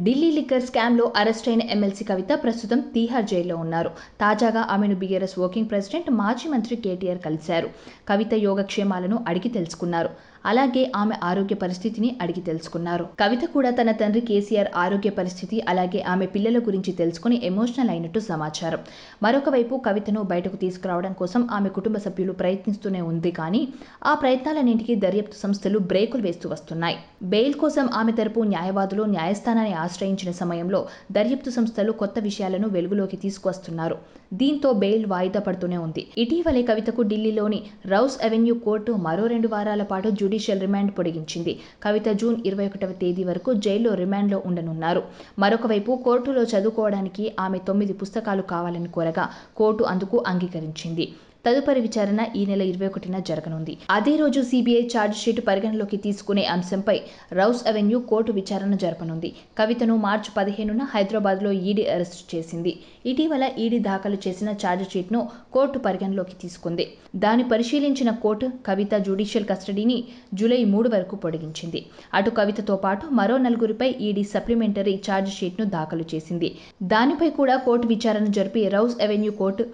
Delhi liquor స్కామ్లో arrest అయిన MLC కవిత ప్రస్తుతం తీహార్ జైల్లో ఉన్నారు. తాజాగా ఆమెను బీఆర్ఎస్ వర్కింగ్ ప్రెసిడెంట్, మాజీ మంత్రి కేటీఆర్ కలిశారు. కవిత యోగక్షేమాలను అడిగి తెలుసుకున్నారు. అలాగే ఆమె ఆరోగ్య పరిస్థితిని అడిగి తెలుసుకున్నారు. కవిత కూడా తన తండ్రి కేసీఆర్ ఆరోగ్య పరిస్థితి, అలాగే ఆమె పిల్లల గురించి తెలుసుకుని ఎమోషనల్ అయినట్టు సమాచారం. మరొక వైపు కవితను బయటకు తీసుకురావడం కోసం ఆమె కుటుంబ సభ్యులు ప్రయత్నిస్తూనే ఉంది. కానీ ఆ ప్రయత్నాలన్నింటికీ దర్యాప్తు సంస్థలు బ్రేకులు వేస్తూ వస్తున్నాయి. బెయిల్ కోసం ఆమె తరపు న్యాయవాదులు న్యాయస్థానాన్ని ఆశ్రయించిన సమయంలో దర్యాప్తు సంస్థలు కొత్త విషయాలను వెలుగులోకి తీసుకువస్తున్నారు. దీంతో బెయిల్ వాయిదా పడుతూనే ఉంది. ఇటీవలే కవితకు ఢిల్లీలోని రౌస్ అవెన్యూ కోర్టు మరో 2 వారాల పాటు జ్యుడిషియల్ రిమాండ్ పొడిగించింది. కవిత జూన్ 21వ తేదీ వరకు జైల్లో రిమాండ్లో ఉండనున్నారు. మరొక వైపు కోర్టులో చదువుకోవడానికి ఆమె 9 పుస్తకాలు కావాలని కోరగా కోర్టు అందుకు అంగీకరించింది. తదుపరి విచారణ ఈ నెల 21న జరగనుంది. అదే రోజు సీబీఐ ఛార్జిషీట్ పరిగణలోకి తీసుకునే అంశంపై రౌస్ అవెన్యూ కోర్టు విచారణ జరపనుంది. కవితను మార్చి 15న హైదరాబాద్లో ఈడీ అరెస్టు చేసింది. ఇటీవల ఈడీ దాఖలు చేసిన ఛార్జిషీట్ను కోర్టు పరిగణలోకి తీసుకుంది. దాన్ని పరిశీలించిన కోర్టు కవిత జ్యుడిషియల్ కస్టడీని జూలై 3 వరకు పొడిగించింది. అటు కవితతో పాటు మరో 4గురిపై ఈడీ సప్లిమెంటరీ ఛార్జిషీట్ను దాఖలు చేసింది. దానిపై కూడా కోర్టు విచారణ జరిపి రౌస్ అవెన్యూ కోర్టు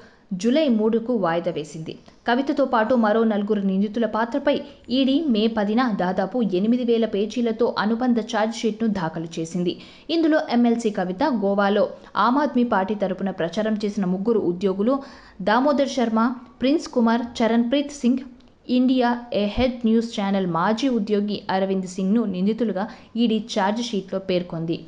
జూలై 3కు వాయిదా వేసింది. కవితతో పాటు మరో 4 నిందితుల పాత్రపై ఈడీ మే 10న దాదాపు 8,000 పేజీలతో అనుబంధ ఛార్జిషీట్ను దాఖలు చేసింది. ఇందులో ఎమ్మెల్సీ కవిత, గోవాలో ఆమ్ ఆద్మీ పార్టీ తరపున ప్రచారం చేసిన 3 ఉద్యోగులు దామోదర్ శర్మ, ప్రిన్స్ కుమార్, చరణ్ ప్రీత్ సింగ్, ఇండియా ఏ హెడ్ న్యూస్ ఛానల్ మాజీ ఉద్యోగి అరవింద్ సింగ్ను నిందితులుగా ఈడీ ఛార్జిషీట్లో పేర్కొంది.